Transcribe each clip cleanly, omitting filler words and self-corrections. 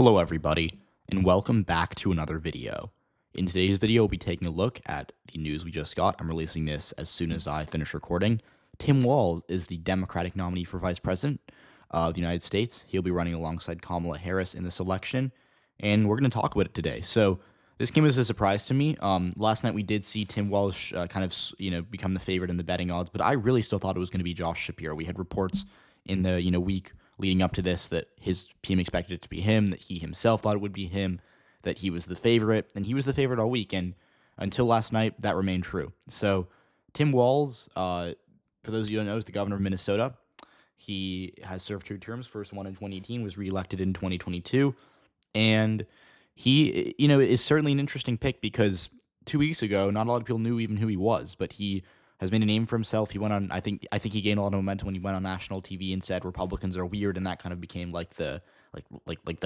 Hello everybody, and welcome back to another video. In today's video, we'll be taking a look at the news we just got. I'm releasing this as soon as I finish recording. Tim Walz is the Democratic nominee for Vice President of the United States. He'll be running alongside Kamala Harris in this election, and we're going to talk about it today. So this came as a surprise to me. Last night we did see Tim Walz become the favorite in the betting odds, but I really still thought it was going to be Josh Shapiro. We had reports in the week leading up to this that his team expected it to be him, that he himself thought it would be him, that he was the favorite, and he was the favorite all week. And until last night, that remained true. So Tim Walz, for those of you who don't know, is the governor of Minnesota. He has served 2 terms, first one in 2018, was reelected in 2022. And he, is certainly an interesting pick because 2 weeks ago, not a lot of people knew even who he was, but he has made a name for himself. He went on, I think he gained a lot of momentum when he went on national TV and said Republicans are weird, and that kind of became like the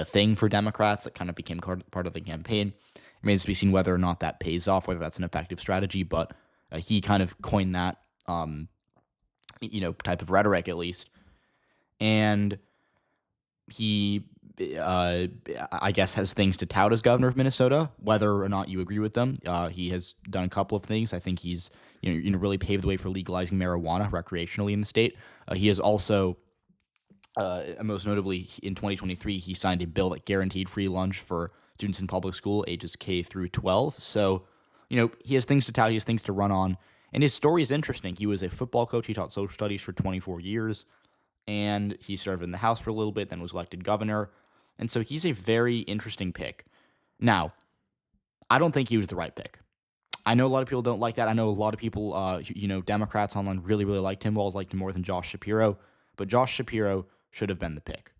thing for Democrats. That kind of became part of the campaign. It remains to be seen whether or not that pays off, whether that's an effective strategy, but he kind of coined that type of rhetoric at least. And he I guess has things to tout as governor of Minnesota, whether or not you agree with them. He has done a couple of things. I think he's really paved the way for legalizing marijuana recreationally in the state. He has also, most notably in 2023, he signed a bill that guaranteed free lunch for students in public school ages K through 12. So, he has things to tout. He has things to run on. And his story is interesting. He was a football coach. He taught social studies for 24 years. And he served in the House for a little bit, then was elected governor. And so he's a very interesting pick. Now, I don't think he was the right pick. I know a lot of people don't like that. I know a lot of people, Democrats online really, really liked Tim Walz, liked him more than Josh Shapiro. But Josh Shapiro should have been the pick.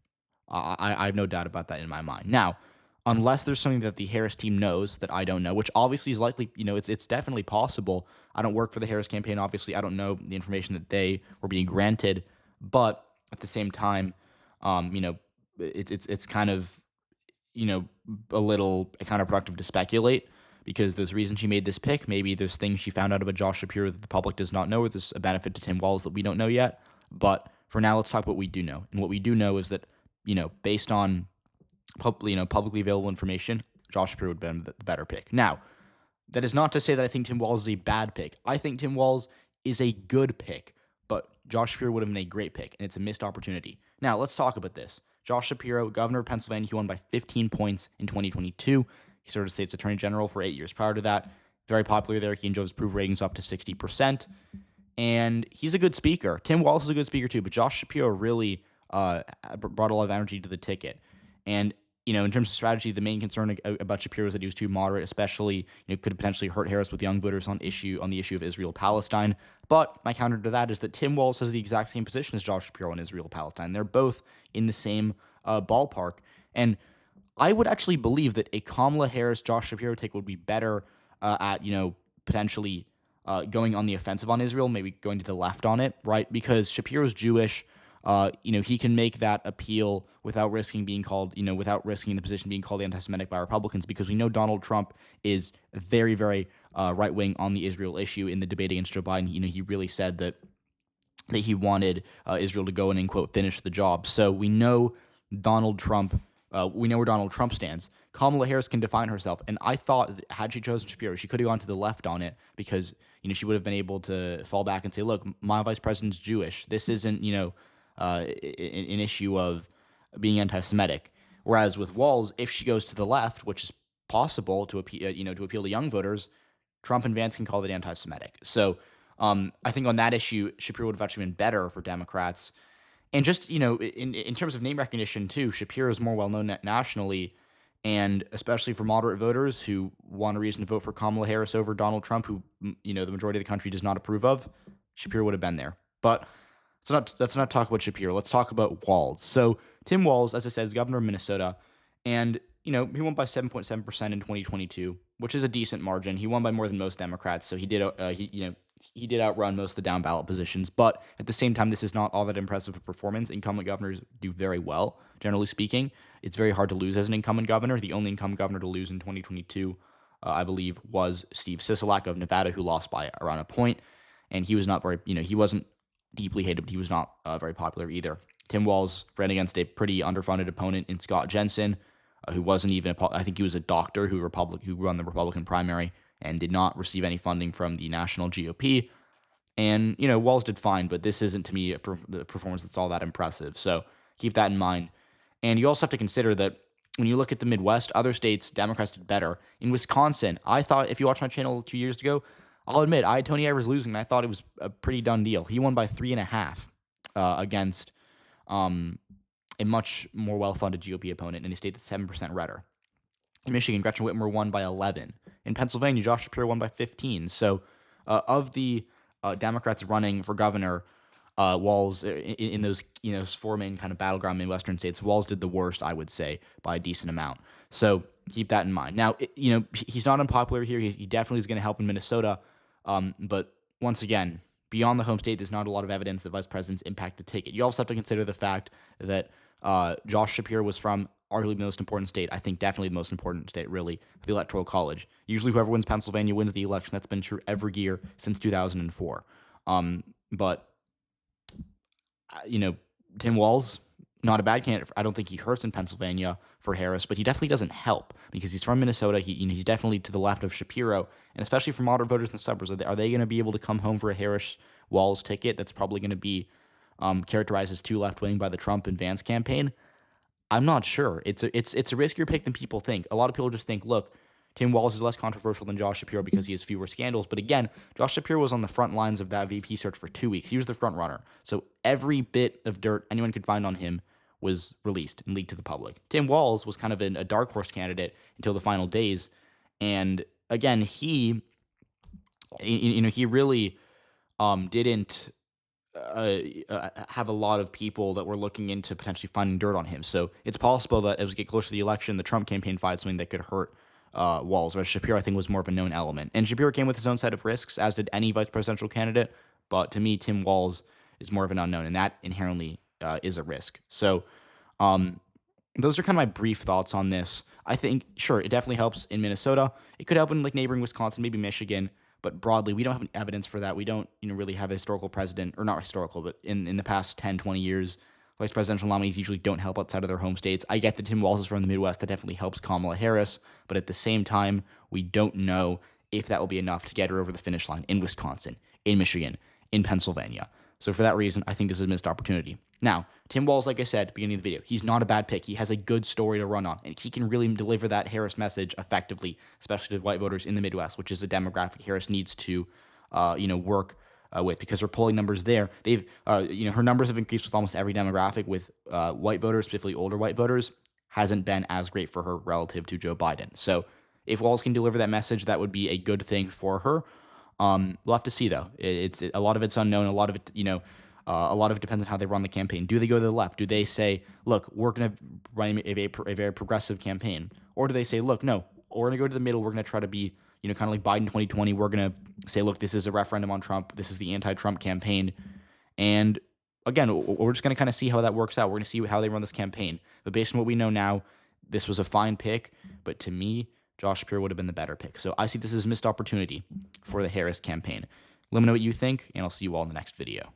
I have no doubt about that in my mind. Now, unless there's something that the Harris team knows that I don't know, which obviously is likely, it's definitely possible. I don't work for the Harris campaign. Obviously, I don't know the information that they were being granted. But at the same time, it's kind of, a little counterproductive to speculate because there's reason she made this pick. Maybe there's things she found out about Josh Shapiro that the public does not know, or there's a benefit to Tim Walz that we don't know yet. But for now, let's talk about what we do know. And what we do know is that, based on publicly available information, Josh Shapiro would have been the better pick. Now, that is not to say that I think Tim Walz is a bad pick. I think Tim Walz is a good pick, but Josh Shapiro would have been a great pick, and it's a missed opportunity. Now, let's talk about this. Josh Shapiro, governor of Pennsylvania, he won by 15 points in 2022. He served as state's attorney general for 8 years prior to that. Very popular there. He enjoys approval ratings up to 60%. And he's a good speaker. Tim Walz is a good speaker too, but Josh Shapiro really brought a lot of energy to the ticket. And, in terms of strategy, the main concern about Shapiro is that he was too moderate, especially, could potentially hurt Harris with young voters on the issue of Israel-Palestine. But my counter to that is that Tim Walz has the exact same position as Josh Shapiro on Israel-Palestine. They're both in the same ballpark. And I would actually believe that a Kamala Harris-Josh Shapiro take would be better at, potentially going on the offensive on Israel, maybe going to the left on it, right? Because Shapiro's Jewish. He can make that appeal without risking without risking the position being called anti-Semitic by Republicans, because we know Donald Trump is very, very right-wing on the Israel issue. In the debate against Joe Biden, he really said that he wanted Israel to go in and, quote, finish the job. So we know Donald Trump. We know where Donald Trump stands. Kamala Harris can define herself, and I thought that had she chosen Shapiro, she could have gone to the left on it because she would have been able to fall back and say, "Look, my vice president's Jewish. This isn't an issue of being anti-Semitic." Whereas with Walz, if she goes to the left, which is possible to appeal to young voters, Trump and Vance can call it anti-Semitic. So I think on that issue, Shapiro would have actually been better for Democrats. And just, in terms of name recognition too, Shapiro is more well-known nationally, and especially for moderate voters who want a reason to vote for Kamala Harris over Donald Trump, who, the majority of the country does not approve of, Shapiro would have been there. But let's not talk about Shapiro. Let's talk about Walz. So Tim Walz, as I said, is governor of Minnesota, and he won by 7.7% in 2022, which is a decent margin. He won by more than most Democrats, so he did outrun most of the down ballot positions. But at the same time, this is not all that impressive a performance. Incumbent governors do very well, generally speaking. It's very hard to lose as an incumbent governor. The only incumbent governor to lose in 2022, I believe, was Steve Sisolak of Nevada, who lost by around a point, and he was not very, he wasn't deeply hated, but he was not very popular either. Tim Walz ran against a pretty underfunded opponent in Scott Jensen, who wasn't even I think he was a doctor who run the Republican primary and did not receive any funding from the national GOP. And, Walz did fine, but this isn't, to me, the performance that's all that impressive. So keep that in mind. And you also have to consider that when you look at the Midwest, other states, Democrats did better. In Wisconsin, I thought, if you watched my channel 2 years ago, I'll admit, I had Tony Evers losing, and I thought it was a pretty done deal. He won by 3.5 against a much more well-funded GOP opponent in a state that's 7% redder. In Michigan, Gretchen Whitmer won by 11. In Pennsylvania, Josh Shapiro won by 15. So of the Democrats running for governor, Walz in those four main kind of battleground Midwestern states, Walz did the worst, I would say, by a decent amount. So keep that in mind. Now, he's not unpopular here. He definitely is going to help in Minnesota. But once again, beyond the home state, there's not a lot of evidence that vice presidents impact the ticket. You also have to consider the fact that Josh Shapiro was from arguably the most important state. I think definitely the most important state, really, the Electoral College. Usually whoever wins Pennsylvania wins the election. That's been true every year since 2004. But Tim Walz, not a bad candidate. I don't think he hurts in Pennsylvania for Harris, but he definitely doesn't help because he's from Minnesota. He's definitely to the left of Shapiro, and especially for moderate voters in the suburbs. Are they going to be able to come home for a Harris-Walz ticket that's probably going to be characterized as too left-wing by the Trump and Vance campaign? I'm not sure. It's a riskier pick than people think. A lot of people just think, look, Tim Walz is less controversial than Josh Shapiro because he has fewer scandals. But again, Josh Shapiro was on the front lines of that VP search for 2 weeks. He was the front runner. So every bit of dirt anyone could find on him was released and leaked to the public. Tim Walz was kind of a dark horse candidate until the final days. And again, he really didn't have a lot of people that were looking into potentially finding dirt on him. So it's possible that as we get closer to the election, the Trump campaign finds something that could hurt Walz, whereas Shapiro, I think, was more of a known element. And Shapiro came with his own set of risks, as did any vice presidential candidate. But to me, Tim Walz is more of an unknown, and that inherently is a risk. So those are kind of my brief thoughts on this. I think, sure, it definitely helps in Minnesota. It could help in neighboring Wisconsin, maybe Michigan. But broadly, we don't have any evidence for that. We don't really have a historical president, or not historical, but in the past 10, 20 years, vice presidential nominees usually don't help outside of their home states. I get that Tim Walz is from the Midwest. That definitely helps Kamala Harris. But at the same time, we don't know if that will be enough to get her over the finish line in Wisconsin, in Michigan, in Pennsylvania. So for that reason, I think this is a missed opportunity. Now, Tim Walz, like I said at the beginning of the video, he's not a bad pick. He has a good story to run on, and he can really deliver that Harris message effectively, especially to white voters in the Midwest, which is a demographic Harris needs to, work with, because her polling numbers there, her numbers have increased with almost every demographic. With white voters, specifically older white voters, hasn't been as great for her relative to Joe Biden. So if Walz can deliver that message, that would be a good thing for her. We'll have to see, though. A lot of it's unknown. A lot of it, a lot of it depends on how they run the campaign. Do they go to the left? Do they say, look, we're going to run a very progressive campaign? Or do they say, look, no, we're going to go to the middle. We're going to try to be, kind of like Biden 2020. We're going to say, look, this is a referendum on Trump. This is the anti-Trump campaign. And again, we're just going to kind of see how that works out. We're going to see how they run this campaign. But based on what we know now, this was a fine pick. But to me, Josh Shapiro would have been the better pick. So I see this as a missed opportunity for the Harris campaign. Let me know what you think, and I'll see you all in the next video.